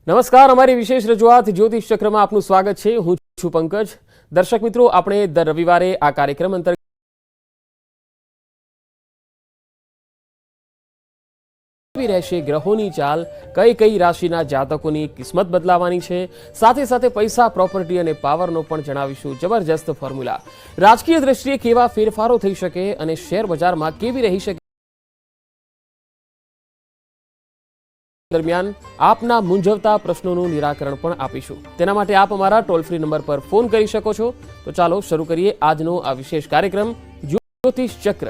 નમસ્કાર, અમારી વિશેષ રજૂઆત જ્યોતિષ ચક્રમાં આપનું સ્વાગત છે। હું છું પંકજ। દર્શક મિત્રો, આપણે દર રવિવારે આ કાર્યક્રમ અંતર્ગત રહેશે ગ્રહોની ચાલ, કઈ કઈ રાશિના જાતકોની કિસ્મત બદલાવાની છે, સાથે સાથે પૈસા, પ્રોપર્ટી અને પાવરનો પણ જણાવીશું જબરજસ્ત ફોર્મ્યુલા। રાજકીય દ્રષ્ટિએ કેવા ફેરફારો થઈ શકે અને શેર બજારમાં કેવી રહી શકે દરમિયાન આપના મૂંઝવતા પ્રશ્નોનું નિરાકરણ પણ આપીશું। તેના માટે આપ અમારા ટોલ ફ્રી નંબર પર ફોન કરી શકો છો। તો ચાલો શરૂ કરીએ આજનો આ વિશેષ કાર્યક્રમ જ્યોતિષ ચક્ર।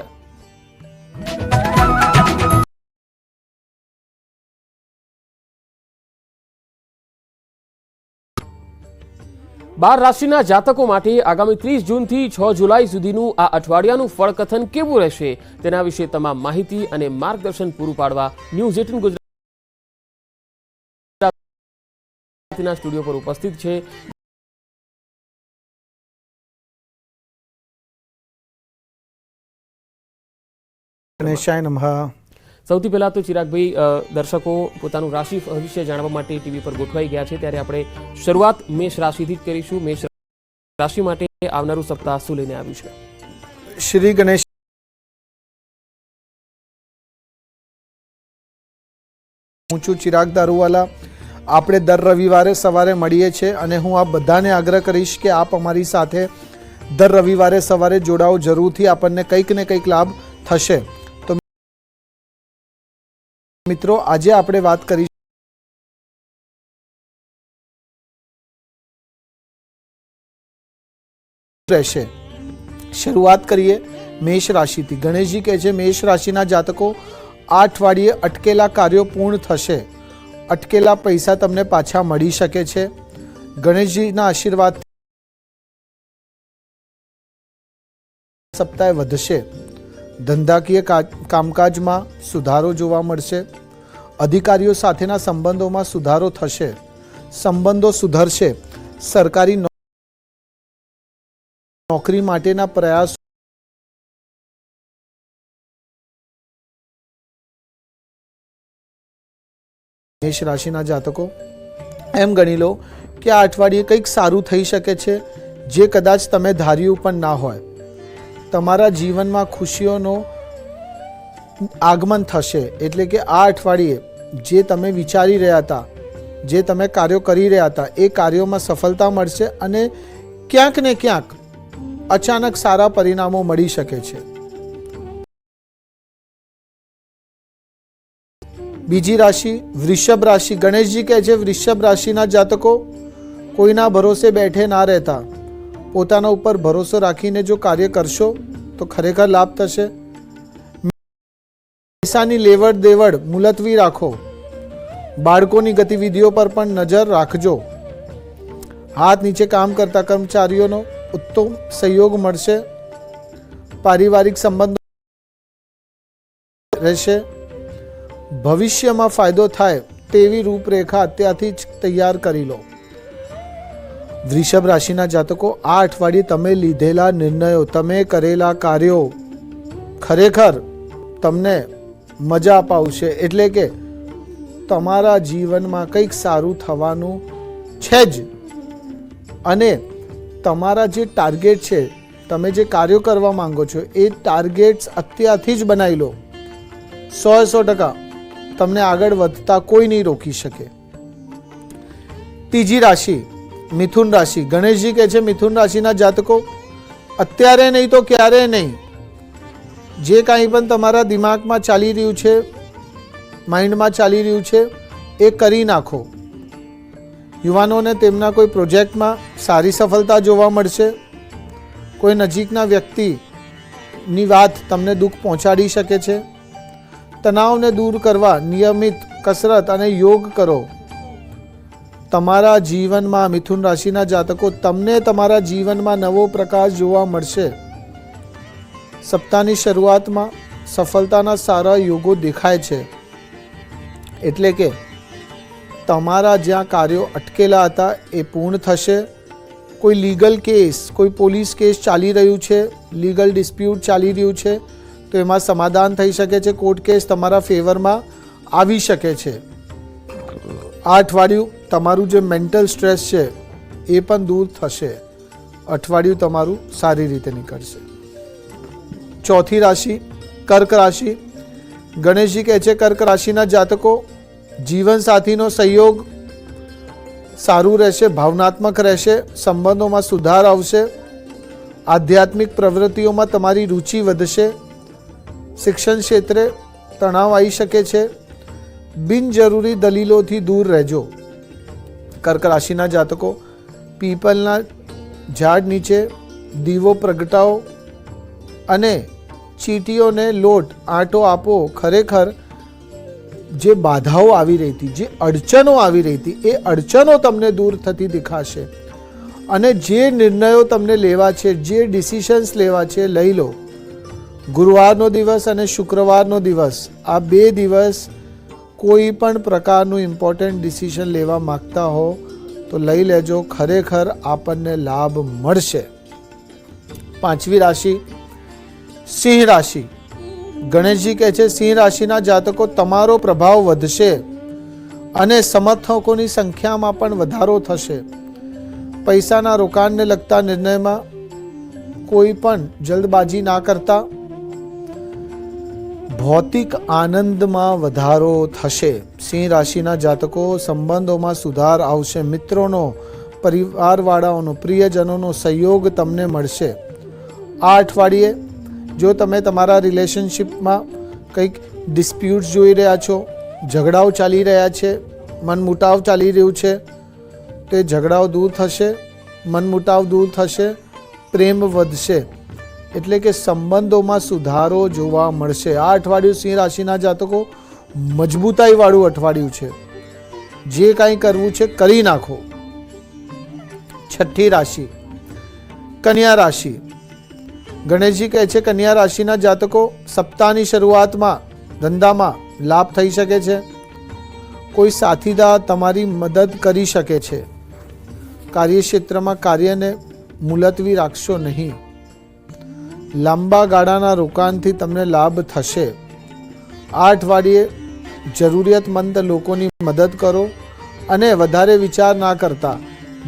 12 રાશિના જાતકો માટે આગામી 30 જૂનથી 6 જુલાઈ સુધીનું આ અઠવાડિયાનું ફળકથન કેવું રહેશે તેના વિશે તમામ માહિતી અને માર્ગદર્શન પૂરું પાડવા ન્યૂઝ 18 ગુજરાતીના સ્ટુડિયો પર ઉપસ્થિત છે ગણેશાય નમઃ। સૌથી પહેલા તો ચિરાગભાઈ, દર્શકો પોતાનું રાશિ ભવિષ્ય જાણવા માટે ટીવી પર ગોઠવાઈ ગયા છે, ત્યારે આપણે શરૂઆત મેષ રાશિથી જ કરીશું। મેષ રાશિ માટે આવનારું સપ્તાહ શું લઈને આવ્યું છે? શ્રી ગણેશ। હું છું ચિરાગ દારૂવાલા। આપણે દર રવિવારે સવારે મળીએ છીએ અને હું આ બધાને આગ્રહ કરીશ કે આપ અમારી સાથે દર રવિવારે સવારે જોડાઓ જરૂરથી। આપણને કંઈક ને કંઈક લાભ થશે। તો મિત્રો, આજે આપણે વાત કરી રહેશે। શરૂઆત કરીએ મેષ રાશિથી। ગણેશજી કહે છે મેષ રાશિના જાતકો આ અઠવાડિયે અટકેલા કાર્યો પૂર્ણ થશે। અટકેલા પૈસા તમને પાછા મળી શકે છે। ગણેશજીના આશીર્વાદ સપ્તાહે વધશે। ધંધાકીય કામકાજમાં સુધારો જોવા મળશે। અધિકારીઓ સાથેના સંબંધોમાં સુધારો થશે। સંબંધો સુધરશે। સરકારી નોકરી માટેના પ્રયાસો મેષ રાશિના જાતકો એમ ગણી લો કે આ અઠવાડિયે કંઈક સારું થઈ શકે છે જે કદાચ તમે ધાર્યું પણ ના હોય। તમારા જીવનમાં ખુશીઓનો આગમન થશે। એટલે કે આ અઠવાડિયે જે તમે વિચારી રહ્યા હતા, જે તમે કાર્યો કરી રહ્યા હતા, એ કાર્યોમાં સફળતા મળશે અને ક્યાંક ને ક્યાંક અચાનક સારા પરિણામો મળી શકે છે। બીજી રાશિ વૃષભ રાશિ। ગણેશજી કહે છે વૃષભ રાશિના જાતકો કોઈના ભરોસે બેઠે ના રહેતા। પોતાના ઉપર ભરોસો રાખીને જો કાર્ય કરશો તો ખરેખર લાભ થશે। પૈસાની લેવડ દેવડ મુલતવી રાખો। બાળકોની ગતિવિધિઓ પર પણ નજર રાખજો। હાથ નીચે કામ કરતા કર્મચારીઓનો ઉત્તમ સહયોગ મળશે। પારિવારિક સંબંધો રહેશે। ભવિષ્યમાં ફાયદો થાય તેવી રૂપરેખા અત્યારથી જ તૈયાર કરી લો। વૃષભ રાશિના જાતકો આ અઠવાડિયે તમે લીધેલા નિર્ણયો, તમે કરેલા કાર્યો ખરેખર તમને મજા અપાવશે। એટલે કે તમારા જીવનમાં કંઈક સારું થવાનું છે જ। અને તમારા જે ટાર્ગેટ છે, તમે જે કાર્યો કરવા માંગો છો, એ ટાર્ગેટ્સ અત્યારથી જ બનાવી લો। 100% તમને આગળ વધતા કોઈ નહીં રોકી શકે। ત્રીજી રાશિ મિથુન રાશિ। ગણેશજી કહે છે મિથુન રાશિના જાતકો અત્યારે નહીં તો ક્યારે નહીં, જે કાંઈ પણ તમારા દિમાગમાં ચાલી રહ્યું છે, માઇન્ડમાં ચાલી રહ્યું છે, એ કરી નાખો। યુવાનોને તેમના કોઈ પ્રોજેક્ટમાં સારી સફળતા જોવા મળશે। કોઈ નજીકના વ્યક્તિની વાત તમને દુઃખ પહોંચાડી શકે છે। તણાવને દૂર કરવા નિયમિત કસરત અને યોગ કરો। તમારા જીવનમાં મિથુન રાશિના જાતકો તમને તમારા જીવનમાં નવો પ્રકાશ જોવા મળશે। સપ્તાહની શરૂઆતમાં સફળતાના સારા યોગો દેખાય છે। એટલે કે તમારા જ્યાં કાર્યો અટકેલા હતા એ પૂર્ણ થશે। કોઈ લીગલ કેસ, કોઈ પોલીસ કેસ ચાલી રહ્યું છે, લીગલ ડિસ્પ્યુટ ચાલી રહ્યું છે, તો એમાં સમાધાન થઈ શકે છે। કોર્ટ કેસ તમારા ફેવરમાં આવી શકે છે। આ અઠવાડિયું તમારું જે મેન્ટલ સ્ટ્રેસ છે એ પણ દૂર થશે. અઠવાડિયું તમારું સારી રીતે નીકળશે. ચોથી રાશિ કર્ક રાશિ. ગણેશજી કહે છે કર્ક રાશિના જાતકો જીવનસાથીનો સહયોગ સારું રહેશે, ભાવનાત્મક રહેશે, સંબંધોમાં સુધાર આવશે, આધ્યાત્મિક પ્રવૃત્તિઓમાં તમારી રુચિ વધશે, શિક્ષણ ક્ષેત્રે તણાવ આવી શકે છે, બિનજરૂરી દલીલોથી દૂર રહેજો. કર્ક રાશિના જાતકો પીપલના ઝાડ નીચે દીવો પ્રગટાવો અને ચીંટીઓને લોટ આંટો આપો. ખરેખર જે બાધાઓ આવી રહી હતી, જે અડચણો આવી રહી હતી, એ અડચણો તમને દૂર થતી દેખાશે અને જે નિર્ણયો તમને લેવા છે, જે ડિસિશન્સ લેવા છે, લઈ લો. ગુરુવારનો દિવસ અને શુક્રવારનો દિવસ, આ 2 દિવસ કોઈ પણ પ્રકારનું ઇમ્પોર્ટન્ટ ડિસિઝન લેવા માગતા હો તો લઈ લેજો. ખરેખર આપણને લાભ મળશે. પાંચમી રાશિ સિંહ રાશિ. ગણેશજી કહે છે સિંહ રાશિના જાતકો તમારો પ્રભાવ વધશે અને સમર્થકોની સંખ્યામાં પણ વધારો થશે. પૈસાના રોકાણને લગતા નિર્ણયમાં કોઈ પણ જલ્દબાજી ના કરતા. ભૌતિક આનંદમાં વધારો થશે. સિંહ રાશિના જાતકો સંબંધોમાં સુધાર આવશે. મિત્રોનો, પરિવારવાળાઓનો, પ્રિયજનોનો સહયોગ તમને મળશે. આ અઠવાડિયે જો તમે તમારા રિલેશનશિપમાં કંઈક ડિસ્પ્યુટ્સ જોઈ રહ્યા છો, ઝઘડાઓ ચાલી રહ્યા છે, મનમુટાવ ચાલી રહ્યું છે, તે ઝઘડાઓ દૂર થશે, મનમુટાવ દૂર થશે, પ્રેમ વધશે. એટલે કે સંબંધોમાં સુધારો જોવા મળશે. આ અઠવાડિયું સિંહ રાશિના જાતકો મજબૂતાઈવાળું અઠવાડિયું છે. જે કાંઈ કરવું છે કરી નાખો. છઠ્ઠી રાશિ કન્યા રાશિ. ગણેશજી કહે છે કન્યા રાશિના જાતકો સપ્તાહની શરૂઆતમાં ધંધામાં લાભ થઈ શકે છે. કોઈ સાથીદાર તમારી મદદ કરી શકે છે. કાર્યક્ષેત્રમાં કાર્યને મુલતવી રાખશો નહીં. લાંબા ગાળાના રોકાણથી તમને લાભ થશે. આ અઠવાડિયે જરૂરિયાતમંદ લોકોની મદદ કરો અને વધારે વિચાર ના કરતા.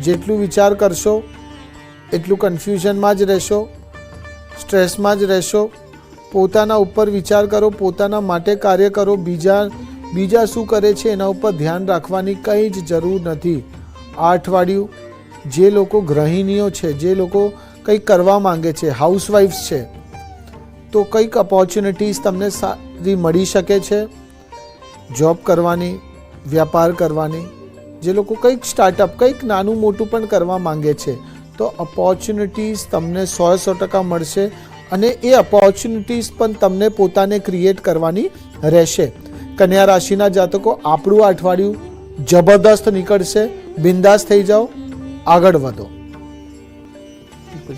જેટલું વિચાર કરશો એટલું કન્ફ્યુઝનમાં જ રહેશો, સ્ટ્રેસમાં જ રહેશો. પોતાના ઉપર વિચાર કરો, પોતાના માટે કાર્ય કરો. બીજા શું કરે છે એના ઉપર ધ્યાન રાખવાની કંઈ જ જરૂર નથી. આ અઠવાડિયું જે લોકો ગૃહિણીઓ છે, જે લોકો કંઈક કરવા માંગે છે, હાઉસવાઇફ્સ છે, તો કંઈક ઓપોર્ચ્યુનિટીઝ તમને સારી મળી શકે છે. જોબ કરવાની, વ્યાપાર કરવાની. જે લોકો કંઈક સ્ટાર્ટઅપ, કંઈક નાનું મોટું પણ કરવા માંગે છે તો ઓપોર્ચ્યુનિટીઝ તમને 100% મળશે અને એ ઓપોર્ચ્યુનિટીઝ પણ તમને પોતાને ક્રિએટ કરવાની રહેશે. કન્યા રાશિના જાતકો આપણું આ અઠવાડિયું જબરદસ્ત નીકળશે. બિંદાસ થઈ જાઓ, આગળ વધો.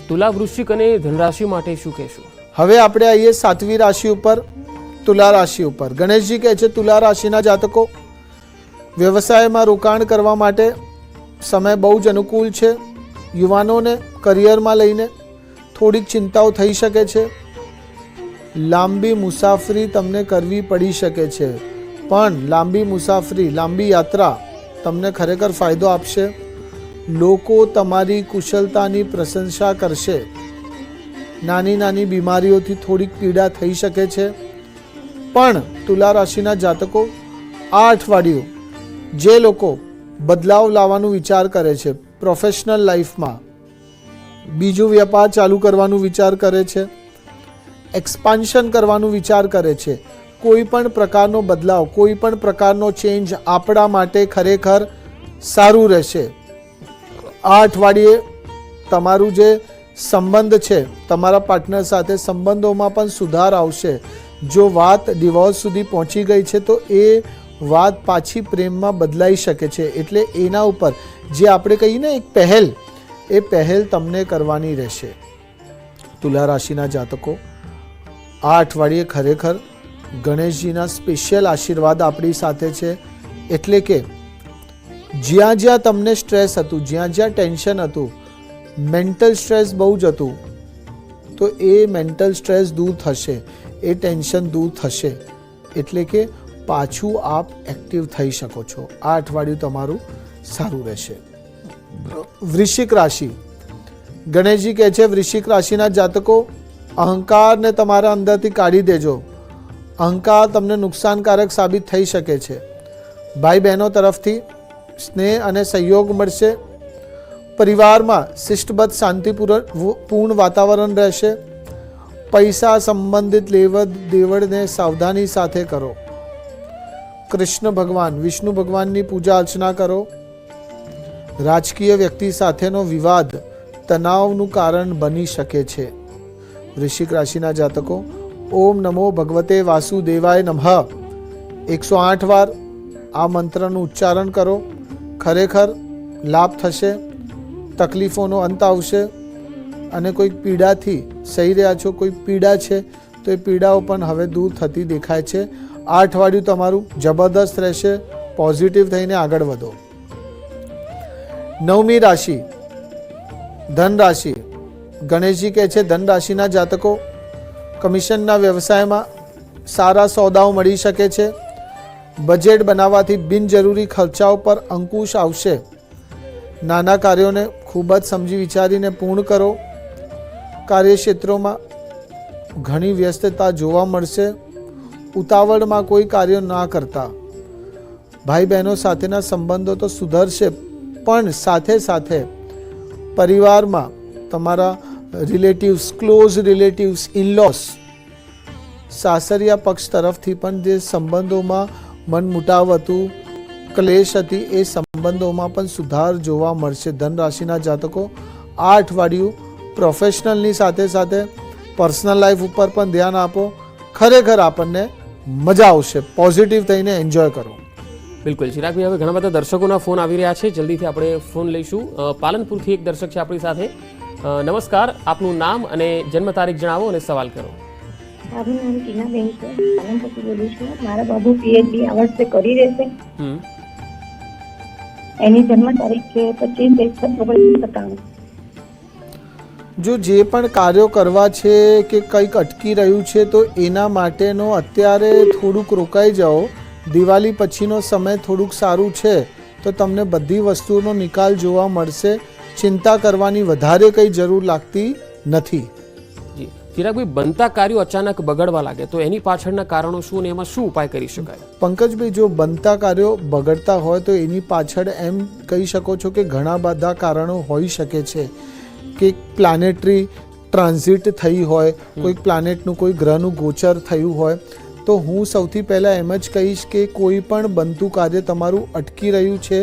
તુલા, વૃશ્ચિક અને ધનરાશિ માટે શું કહેશું? હવે આપણે આવીએ 7મી રાશિ ઉપર, તુલા રાશિ ઉપર. ગણેશજી કહે છે તુલા રાશિના જાતકો વ્યવસાયમાં રોકાણ કરવા માટે સમય બહુ જ અનુકૂળ છે. યુવાનોને કરિયરમાં લઈને થોડીક ચિંતાઓ થઈ શકે છે. લાંબી મુસાફરી તમને કરવી પડી શકે છે, પણ લાંબી મુસાફરી, લાંબી યાત્રા તમને ખરેખર ફાયદો આપશે. લોકો તમારી કુશળતાની પ્રશંસા કરશે. નાની નાની બીમારીઓથી થોડીક પીડા થઈ શકે છે, પણ તુલા રાશિના જાતકો આ અઠવાડિયું જે લોકો બદલાવ લાવવાનું વિચાર કરે છે, પ્રોફેશનલ લાઈફમાં બીજો વ્યાપાર ચાલુ કરવાનું વિચાર કરે છે, એક્સપાન્શન કરવાનું વિચાર કરે છે, કોઈ પણ પ્રકારનો બદલાવ, કોઈ પણ પ્રકારનો ચેન્જ આપણા માટે ખરેખર સારું રહેશે. આ અઠવાડિયે તમારું જે સંબંધ છે તમારા પાર્ટનર સાથે, સંબંધોમાં પણ સુધાર આવશે. જો વાત ડિવોર્સ સુધી પહોંચી ગઈ છે તો એ વાત પાછી પ્રેમમાં બદલાઈ શકે છે. એટલે એના ઉપર જે આપણે કહીએ ને એક પહેલ, એ પહેલ તમને કરવાની રહેશે. તુલા રાશિના જાતકો આ અઠવાડિયે ખરેખર ગણેશજીના સ્પેશિયલ આશીર્વાદ આપણી સાથે છે. એટલે કે જ્યાં જ્યાં તમને સ્ટ્રેસ હતું, જ્યાં જ્યાં ટેન્શન હતું, મેન્ટલ સ્ટ્રેસ બહુ જ હતું, તો એ મેન્ટલ સ્ટ્રેસ દૂર થશે, એ ટેન્શન દૂર થશે. એટલે કે પાછું આપ એક્ટિવ થઈ શકો છો. આ અઠવાડિયું તમારું સારું રહેશે. વૃશ્ચિક રાશિ, ગણેશજી કહે છે વૃશ્ચિક રાશિના જાતકો, અહંકારને તમારા અંદરથી કાઢી દેજો. અહંકાર તમને નુકસાનકારક સાબિત થઈ શકે છે. ભાઈ બહેનો તરફથી સ્નેહ અને સહયોગ મળશે. પરિવારમાં શિસ્તબદ્ધ શાંતિપૂર્ણ વાતાવરણ રહેશે. પૈસા સંબંધિત લેવડ દેવડને સાવધાની સાથે કરો. કૃષ્ણ ભગવાન વિષ્ણુ ભગવાનની પૂજા અર્ચના કરો. રાજકીય વ્યક્તિ સાથેનો વિવાદ તણાવનું કારણ બની શકે છે. વૃશ્ચિક રાશિના જાતકો, ઓમ નમો ભગવતે વાસુદેવાય નમઃ 108 વાર આ મંત્રનું ઉચ્ચારણ કરો. ખરેખર લાભ થશે. તકલીફોનો અંત આવશે અને કોઈ પીડાથી સહી રહ્યા છો, કોઈ પીડા છે તો એ પીડાઓ પણ હવે દૂર થતી દેખાય છે. આ અઠવાડિયું તમારું જબરદસ્ત રહેશે. પોઝિટિવ થઈને આગળ વધો. 9મી રાશિ, ધન રાશિ. ગણેશજી કહે છે ધન રાશિના જાતકો, કમિશનના વ્યવસાયમાં સારા સોદાઓ મળી શકે છે. બજેટ બનાવવાથી બિનજરૂરી ખર્ચાઓ પર અંકુશ આવશે. નાના કાર્યોને ખૂબ જ સમજી વિચારીને પૂર્ણ કરો. કાર્યક્ષેત્રોમાં ઘણી વ્યસ્તતા જોવા મળશે. ઉતાવળમાં કોઈ કાર્ય ના કરતા. ભાઈ બહેનો સાથેના સંબંધો તો સુધરશે, પણ સાથે સાથે પરિવારમાં તમારા રિલેટિવ્સ, ક્લોઝ રિલેટિવ્સ, ઇનલોસ, સાસરિયા પક્ષ તરફથી પણ જે સંબંધોમાં મનમુટાવ હતું, ક્લેશ હતી, એ સંબંધોમાં પણ સુધાર જોવા મળશે. ધન રાશિના જાતકો, આ અઠવાડિયું પ્રોફેશનલની સાથે સાથે પર્સનલ લાઈફ ઉપર પણ ધ્યાન આપો. ખરેખર આપણને મજા આવશે. પોઝિટિવ થઈને એન્જોય કરો. બિલકુલ ચિરાગભાઈ, હવે ઘણા બધા દર્શકોના ફોન આવી રહ્યા છે. જલ્દીથી આપણે ફોન લઈશું. પાલનપુરથી એક દર્શક છે આપણી સાથે. નમસ્કાર, આપનું નામ અને જન્મ તારીખ જણાવો અને સવાલ કરો. મારું નામ ટીનાબેન છે, પાલનપુરથી બોલું છું. મારા બાબુ પીએચડી આ વર્ષે કરી રહેશે. એની જન્મ તારીખ છે 25/1/1997. જો જે પણ કાર્યો કરવા છે કે કંઈક અટકી રહ્યું છે તો એના માટેનો અત્યારે થોડુંક રોકાઈ જાઓ. દિવાળી પછીનો સમય થોડુંક સારું છે તો તમને બધી વસ્તુઓનો નિકાલ જોવા મળશે. ચિંતા કરવાની વધારે કંઈ જરૂર લાગતી નથી. જી ચિરાગભાઈ, બનતા કાર્યો અચાનક બગડવા લાગે તો એની પાછળના કારણો શું અને એમાં શું ઉપાય કરી શકાય? પંકજભાઈ, જો બનતા કાર્યો બગડતા હોય તો એની પાછળ એમ કહી શકો છો કે ઘણા બધા કારણો હોઈ શકે છે. કે પ્લાનેટરી ટ્રાન્ઝિટ થઈ હોય, કોઈ પ્લાનેટનું કોઈ ગ્રહનું ગોચર થયું હોય, તો હું સૌથી પહેલાં એમ જ કહીશ કે કોઈ પણ બનતું કાર્ય તમારું અટકી રહ્યું છે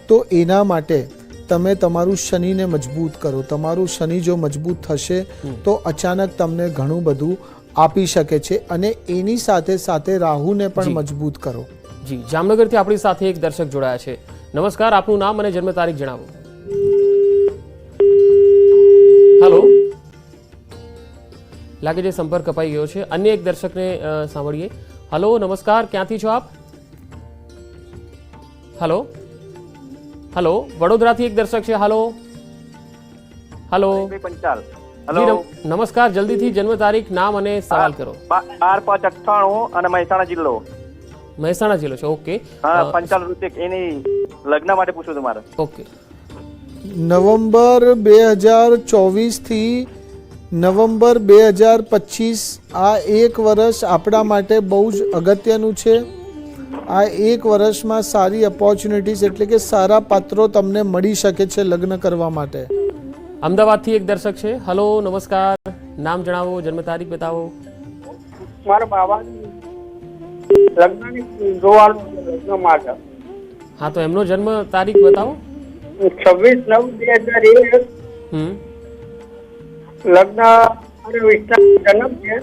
તો એના માટે તમે તમારું શનિને મજબૂત કરો. તમારું શનિ જો મજબૂત થશે તો અચાનક તમને ઘણું બધું આપી શકે છે. અને એની સાથે સાથે રાહુને પણ મજબૂત કરો. જી, જામનગરથી આપણી સાથે એક દર્શક જોડાયા છે. નમસ્કાર, આપનું નામ અને જન્મ તારીખ જણાવો. હેલો, લાગે છે સંપર્ક કપાઈ ગયો છે. અન્ય એક દર્શકને સાંભળીએ. હેલો, નમસ્કાર, ક્યાંથી છો આપ? હેલો હેલો, વડોદરાથી એક દર્શક છે. હેલો હેલો હેલો, નમસ્કાર, જલ્દીથી જન્મ તારીખ, નામ અને સવાલ કરો. 12/5/98 અને મહેસાણા જિલ્લો. મહેસાણા જિલ્લો છે. ઓકે, પંચાલ ઋતિક, એની લગ્ન માટે પૂછવું હતું મારે. ઓકે. નવેમ્બર 2024 થી નવેમ્બર 2025 આ એક વર્ષ આપણા માટે બહુ જ અગત્યનું છે. આ એક વર્ષમાં સારી ઓપોર્ચ્યુનિટીઝ એટલે કે સારા પાત્રો તમને મળી શકે છે લગ્ન કરવા માટે. અમદાવાદથી એક દર્શક છે. હેલો, નમસ્કાર, નામ જણાવો, જન્મ તારીખ બતાવો. મારા બાબા લગ્નની જોવાનું લગ્ન માટે. હા, તો એમનો જન્મ તારીખ બતાવો. 26/9/2001 લગ્ન અને વિસ્તાર જન્મ છે.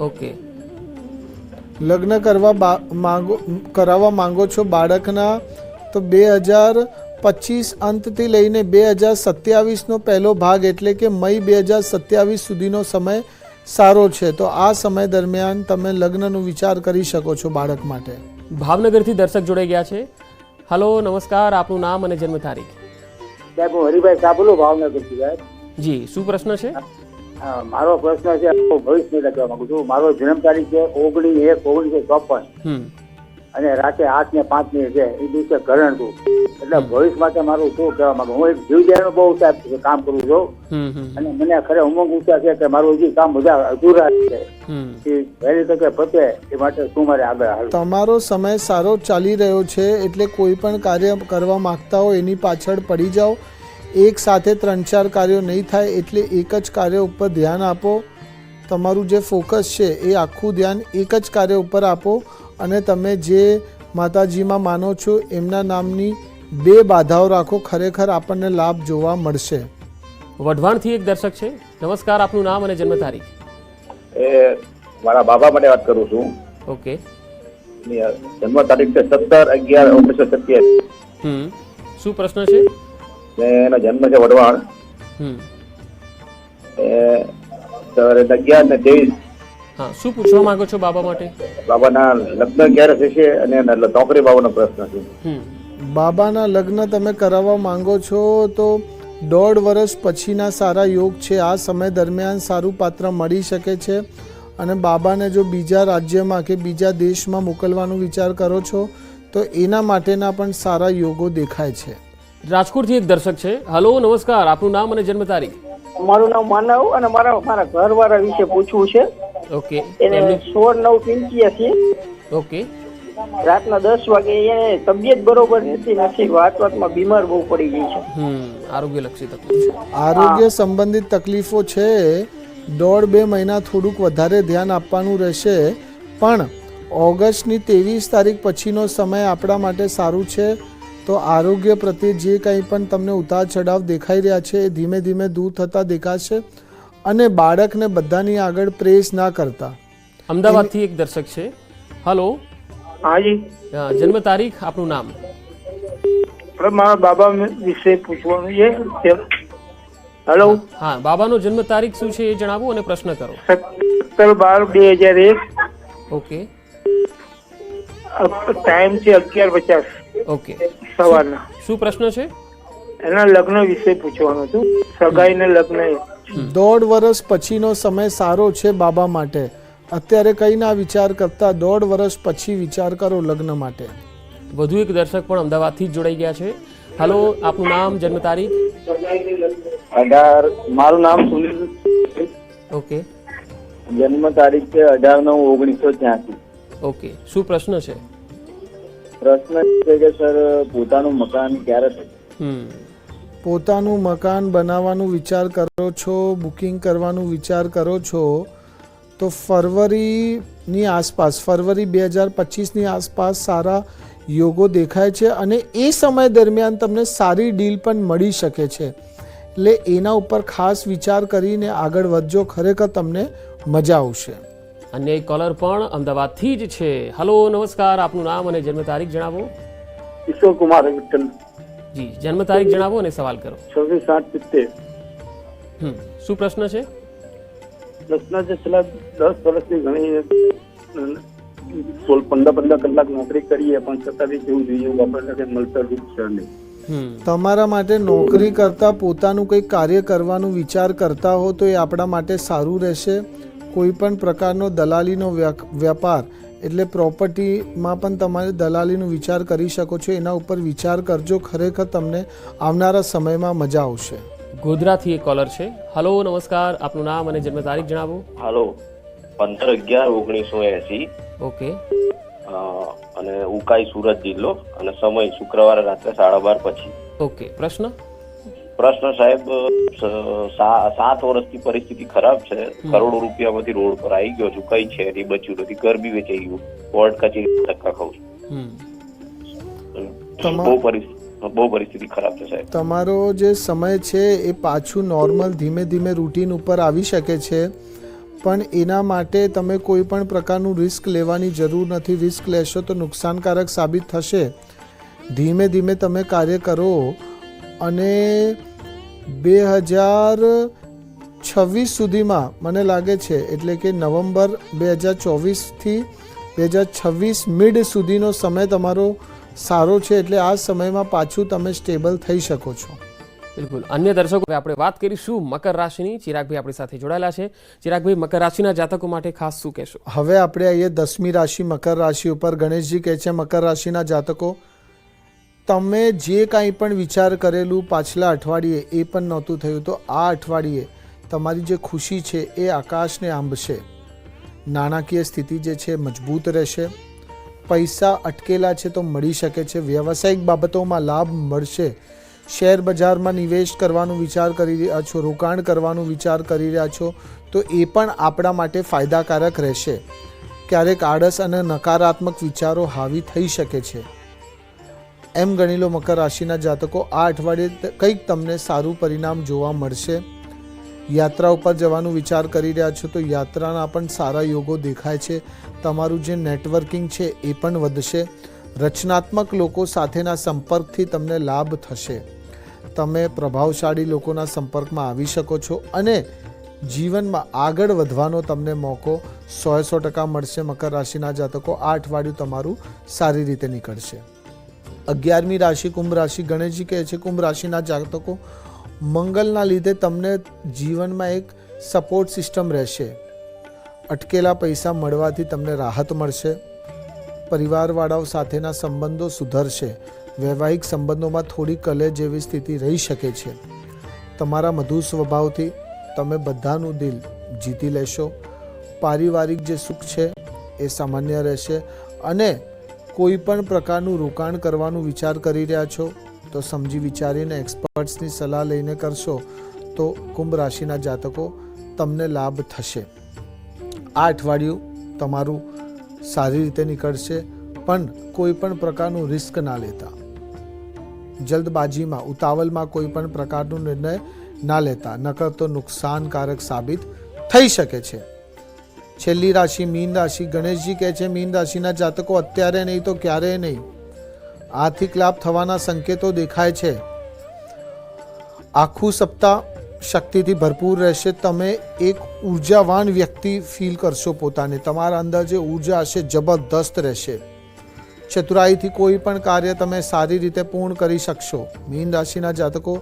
ઓકે. લગ્ન કરાવવા માંગો છો બાળકના, તો 2025 અંતથી લઈને 2027નો પહેલો ભાગ એટલે કે મઈ 2027 સુધીનો સમય સારો છે. તો આ સમય દરમિયાન તમે લગ્નનો વિચાર કરી શકો છો બાળક માટે. ભાવનગરથી દર્શક જોડાઈ ગયા છે. હેલો, નમસ્કાર, આપનું નામ અને જન્મ તારીખ. સાહેબ, હું હરિભાઈ શાહ બોલું, ભાવનગરથી. સાહેબ, જી, શું પ્રશ્ન છે? મારો પ્રશ્ન છે, ભવિષ્ય લખવા માંગુ છું. મારો જન્મ તારીખ છે 19/1/1954 અને રાતે 8:05 છે. એ દિવસે ઘરણ હતું. એટલે ભવિષ્ય માટે મારું શું કહેવા માંગુ, હું એક જીવદયાનું બહુ સાહેબ કામ કરું છું અને મને ખરે ઉમંગ ઊંચા છે કે મારું હજી કામ બધા અધૂરા છે, એ વહેલી તકે પતે એ માટે શું મારે આગળ હાલવું. તમારો સમય સારો ચાલી રહ્યો છે, એટલે કોઈ પણ કાર્ય કરવા માંગતા હો એની પાછળ પડી જાઓ. એક સાથે 3-4 કાર્યો નહીં થાય, એટલે એક જ કાર્ય ઉપર ધ્યાન આપો. તમારું જે ફોકસ છે એ આખું ધ્યાન એક જ કાર્ય ઉપર આપો અને તમે જે માતાજીમાં માનો છો એમના નામની 2 બાધાઓ રાખો. ખરેખર આપણને લાભ જોવા મળશે. વઢવાણથી એક દર્શક છે. નમસ્કાર, આપનું નામ અને જન્મ તારીખ. એ મારા બાબા માટે વાત કરું છું. ઓકે. જન્મ તારીખ છે 17/11/1987. શું પ્રશ્ન છે? એનો જન્મ છે વઢવાણ. સવારે 11 ને 23. હા, શું પૂછવા માંગો છો બાબા માટે? બાબાના લગ્ન ક્યારે થશે અને નોકરી બાબતનો પ્રશ્ન છે. બાબાના લગ્ન તમે કરાવવા માંગો છો તો 1.5 વર્ષ પછીના સારા યોગ છે. આ સમય દરમિયાન સારું પાત્ર મળી શકે છે અને બાબાને જો બીજા રાજ્યમાં કે બીજા દેશમાં મોકલવાનો વિચાર કરો છો તો એના માટેના પણ સારા યોગો દેખાય છે. રાજકોટથી એક દર્શક છે. હલો, નમસ્કાર, આપનું નામ અને જન્મ તારીખ. મારું નામ માનવ અને મારા ઘરવાળા વિશે પૂછવું છે. ઓકે. એને 16/9/85. ઓકે. રાતના 10 વાગે એને તબિયત બરોબર નથી, વાતમાં બીમાર બહુ પડી ગઈ છે. આરોગ્યલક્ષી તકલીફ છે. આરોગ્ય સંબંધિત તકલીફો છે. 1.5-2 મહિના થોડુંક વધારે ધ્યાન આપવાનું રહેશે, પણ ઓગસ્ટની 23 તારીખ પછીનો સમય આપણા માટે સારું છે. તો આરોગ્ય પ્રત્યે જે કંઈ પણ તમને ઉતાર ચઢાવ દેખાઈ રહ્યા છે એ ધીમે ધીમે દૂર થતા દેખાશે. અને બાળકને બધાની આગળ પ્રેસ ના કરતા. અમદાવાદથી એક દર્શક છે. હલો. હાજી. જન્મ તારીખ, આપનું નામ. મારા બાબા વિશે પૂછવાનું છે. હેલો. હા, બાબાનો જન્મ તારીખ શું છે એ જણાવો અને પ્રશ્ન કરો. 17/12/2001. ઓકે. ટાઈમ છે 11:50 ઓકે. સવારના. શું પ્રશ્ન છે? એના લગ્ન વિશે પૂછવાનું હતું. સગાઈ ને લગ્ન. 1.5 વર્ષ પછીનો સમય સારો છે બાબા માટે. અત્યારે કંઈ ના વિચાર કરતા 1.5 વર્ષ પછી વિચાર કરો લગ્ન માટે. વધુ એક દર્શક પણ અમદાવાદથી જ જોડાઈ ગયા છે. હલો, આપનું નામ, જન્મ તારીખ. 18. મારું નામ સુનિલ. ઓકે. જન્મ તારીખ છે 18/9/1983. ઓકે. શું પ્રશ્ન છે? પ્રશ્ન છે કે સર પોતાનું મકાન ક્યારે થશે? પોતાનું મકાન બનાવવાનું વિચાર કરો છો, બુકિંગ કરવાનું વિચાર કરો છો તો ફરવરીની આસપાસ, ફરવરી 2025ની આસપાસ સારા યોગો દેખાય છે અને એ સમય દરમિયાન તમને સારી ડીલ પણ મળી શકે છે. એટલે એના ઉપર ખાસ વિચાર કરીને આગળ વધજો. ખરેખર તમને મજા આવશે. અન્ય એક કોલર પણ અમદાવાદથી જ છે. હલો, નમસ્કાર, આપનું નામ અને જન્મ તારીખ જણાવો. ઈશ્વર કુમાર વિઠ્ઠલ. જી, જન્મ તારીખ જણાવો અને સવાલ કરો. 26/7/70. શું પ્રશ્ન છે? પ્રશ્ન છે છેલ્લા 10 વર્ષથી ઘણી 15 કલાક નોકરી કરીએ પણ છતાં બી જેવું જોઈએ એવું આપણને મળતા રૂપ છે નહીં. તમારા માટે નોકરી કરતા પોતાનું કંઈક કાર્ય કરવાનું વિચાર કરતા હો તો એ આપણા માટે સારું રહેશે. કોઈ પણ પ્રકારનો દલાલીનો વ્યાપાર એટલે પ્રોપર્ટીમાં પણ તમારે દલાલીનો વિચાર કરી શકો છો. એના ઉપર વિચાર કરજો. ખરેખર તમને આવનારા સમયમાં મજા આવશે. ગોધરાથી એક કોલર છે. હલો, નમસ્કાર, આપનું નામ અને જન્મ તારીખ જણાવો. હાલો. 15/11/1980. ઓકે. અને ઉકાઈ સુરત જિલ્લો અને સમય શુક્રવારે રાત્રે 12:30 પછી. ઓકે. પ્રશ્ન સાહેબ 7 વર્ષથી પરિસ્થિતિ ખરાબ છે. કરોડો રૂપિયામાંથી રોડ પર આવી ગયો છું, કઈ છે નહીં બચ્યું નથી, ઘર બી વેચાઈ ગયું, કોર્ટ કચેરી ધક્કા ખાઉં છું. બહુ પરિસ્થિતિ ખરાબ છે સાહેબ. તમારો જે સમય છે એ પાછું નોર્મલ ધીમે ધીમે રૂટીન ઉપર આવી શકે છે, પણ એના માટે તમે કોઈ પણ પ્રકારનું રિસ્ક લેવાની જરૂર નથી. રિસ્ક લેશો તો નુકસાનકારક સાબિત થશે. ધીમે ધીમે તમે કાર્ય કરો અને 2026 સુધીમાં મને લાગે છે, એટલે કે નવેમ્બર 2024થી 2026 મિડ સુધીનો સમય તમારો સારો છે. એટલે આ સમયમાં પાછું તમે સ્ટેબલ થઈ શકો છો. બિલકુલ. અન્ય દર્શકો, આપણે વાત કરીશું મકર રાશિની. ચિરાગભાઈ આપણી સાથે જોડાયેલા છે. ચિરાગભાઈ, મકર રાશિના જાતકો માટે ખાસ શું કહેશો? હવે આપણે આવીએ 10મી રાશિ મકર રાશિ ઉપર. ગણેશજી કહે છે મકર રાશિના જાતકો તમે જે કાંઈ પણ વિચાર કરેલું પાછલા અઠવાડિયે એ પણ નહોતું થયું, તો આ અઠવાડિયે તમારી જે ખુશી છે એ આકાશને આંબશે. નાણાકીય સ્થિતિ જે છે મજબૂત રહેશે. પૈસા અટકેલા છે તો મળી શકે છે. વ્યવસાયિક બાબતોમાં લાભ મળશે. શેર બજારમાં નિવેશ કરવાનું વિચાર કરી રહ્યા છો, રોકાણ કરવાનું વિચાર કરી રહ્યા છો, તો એ પણ આપણા માટે ફાયદાકારક રહેશે. ક્યારેક આળસ અને નકારાત્મક વિચારો હાવી થઈ શકે છે. એમ ગણી લો મકર રાશિના જાતકો, આ અઠવાડિયે કંઈક તમને સારું પરિણામ જોવા મળશે. યાત્રા ઉપર જવાનું વિચાર કરી રહ્યા છો તો યાત્રાના પણ સારા યોગો દેખાય છે. તમારું જે નેટવર્કિંગ છે એ પણ વધશે. રચનાત્મક લોકો સાથેના સંપર્કથી તમને લાભ થશે. તમે પ્રભાવશાળી લોકોના સંપર્કમાં આવી શકો છો અને જીવનમાં આગળ વધવાનો તમને મોકો 100% મળશે. મકર રાશિના જાતકો, આ અઠવાડિયું તમારું સારી રીતે નીકળશે. 11મી રાશિ કુંભ રાશિ. ગણેશજી કહે છે કુંભ રાશિના જાતકો, મંગલના લીધે તમને જીવનમાં એક સપોર્ટ સિસ્ટમ રહેશે. અટકેલા પૈસા મળવાથી તમને રાહત મળશે. પરિવારવાળાઓ સાથેના સંબંધો સુધરશે. વૈવાહિક સંબંધોમાં થોડી કલે જેવી સ્થિતિ રહી શકે છે. તમારા મધુર સ્વભાવથી તમે બધાનું દિલ જીતી લેશો. પારિવારિક જે સુખ છે એ સામાન્ય રહેશે અને કોઈ પણ પ્રકારનું રોકાણ કરવાનું વિચાર કરી રહ્યા છો તો સમજી વિચારીને એક્સપર્ટ્સની સલાહ લઈને કરશો તો કુંભ રાશિના જાતકો તમને લાભ થશે. આ અઠવાડિયું તમારું સારી રીતે નીકળશે, પણ કોઈ પણ પ્રકારનું રિસ્ક ના લેતા. જલ્દબાજીમાં, ઉતાવળમાં કોઈ પણ પ્રકારનો નિર્ણય ના લેતા, નકર તો નુકસાનકારક સાબિત થઈ શકે છે. છેલ્લી રાશિ મીન રાશિ. ગણેશજી કહે છે મીન રાશિના જાતકો, અત્યારે નહીં તો ક્યારેય નહીં. આર્થિક લાભ થવાના સંકેતો દેખાય છે. આખું સપ્તાહ શક્તિથી ભરપૂર રહેશે. તમે એક ઉર્જાવાન વ્યક્તિ ફીલ કરશો પોતાને. તમારા અંદર જે ઉર્જા હશે જબરદસ્ત રહેશે. ચતુરાઈથી કોઈ પણ કાર્ય તમે સારી રીતે પૂર્ણ કરી શકશો. મીન રાશિના જાતકો,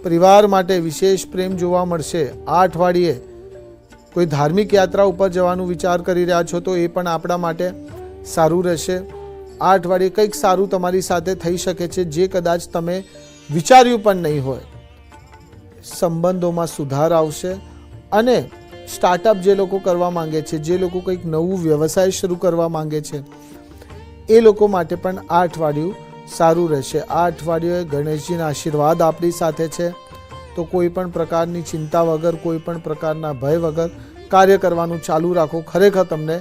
પરિવાર માટે વિશેષ પ્રેમ જોવા મળશે. આ અઠવાડિયે કોઈ ધાર્મિક યાત્રા ઉપર જવાનું વિચાર કરી રહ્યા છો તો એ પણ આપણા માટે સારું રહેશે. આ અઠવાડિયે કંઈક સારું તમારી સાથે થઈ શકે છે જે કદાચ તમે વિચાર્યું પણ નહીં હોય. સંબંધોમાં સુધાર આવશે અને સ્ટાર્ટઅપ જે લોકો કરવા માંગે છે, જે લોકો કંઈક નવું વ્યવસાય શરૂ કરવા માંગે છે, એ લોકો માટે પણ આ અઠવાડિયું સારું રહેશે. આ અઠવાડિયે ગણેશજીના આશીર્વાદ આપણી સાથે છે તો કોઈ પણ પ્રકારની ચિંતા વગર, કોઈ પણ પ્રકારના ભય વગર કાર્ય કરવાનું ચાલુ રાખો. ખરેખર તમને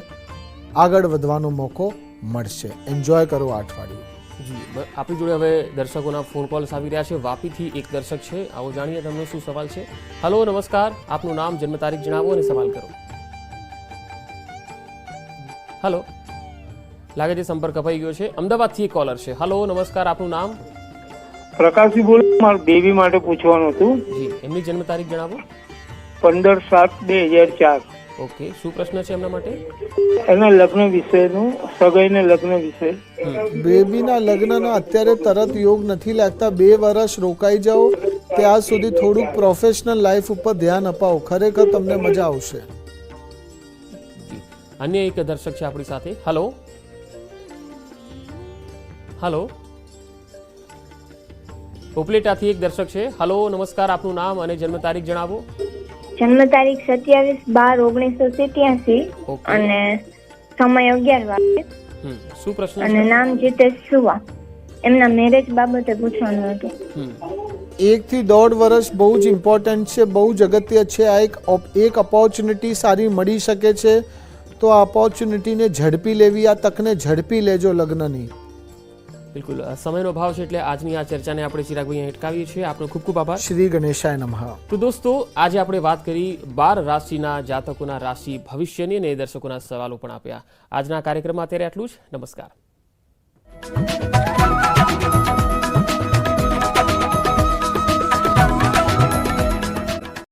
આગળ વધવાનો મોકો મળશે. એન્જોય કરો આ અઠવાડિયું. જી, આપણી જોડે હવે દર્શકોના ફોન કોલ્સ આવી રહ્યા છે. વાપીથી એક દર્શક છે, આવો જાણીએ તમને શું સવાલ છે. હલો, નમસ્કાર, આપનું નામ, જન્મ તારીખ જણાવો અને સવાલ કરો. હલો, લાગે છે સંપર્ક કપાઈ ગયો છે. અમદાવાદથી એક કોલર છે. હલો, નમસ્કાર, આપનું નામ? પ્રકાશજી બોલ, મારું બેબી માટે પૂછવાનું હતું. જી, એમની જન્મ તારીખ જણાવો. 15/7/2004. ઓકે, શું પ્રશ્ન છે એમના માટે? એના લગ્ન વિષયનું, સગાઈને લગ્ન વિષય. બેબીના લગ્નના અત્યારે તરત યોગ નથી લાગતા. 2 વર્ષ રોકાઈ જાઓ, ત્યાં સુધી થોડુંક પ્રોફેશનલ લાઈફ ઉપર ધ્યાન અપાવો. ખરેખર તમને મજા આવશે. અન્ય એક દર્શક છે આપણી સાથે. હલો, હલો, ઉપલેટાથી એક દર્શક છે. હલો, નમસ્કાર, આપનું નામ અને જન્મ તારીખ જણાવો. જન્મ તારીખ 27/12/1987 ઓકે. અને સમય 11 વાગે શું પ્રશ્ન અને છે? નામ જીતેશ સુવા. એમના મેરેજ બાબતે પૂછવાનું હતું. 1 થી 1.5 વર્ષ બહુ જ ઇમ્પોર્ટન્ટ છે, બહુ જ અગત્ય છે. આ એક ઓપોર્ચ્યુનિટી સારી મળી શકે છે, તો આ ઓપોર્ચ્યુનિટીને ઝડપી લેવી, આ તકને ઝડપી લેજો લગ્નની. બિલકુલ, સમયનો અભાવ છે એટલે આજની આ ચર્ચાને આપણે ચિરાગભાઈ અહીં અટકાવીએ છીએ. આપનો ખૂબ ખૂબ આભાર. શ્રી ગણેશાય નમઃ. તો દોસ્તો, આજે આપણે વાત કરી 12 રાશિના જાતકોના રાશિ ભવિષ્યની અને દર્શકોના સવાલો પણ આપ્યા. આજના કાર્યક્રમમાં અત્યારે આટલું જ. નમસ્કાર.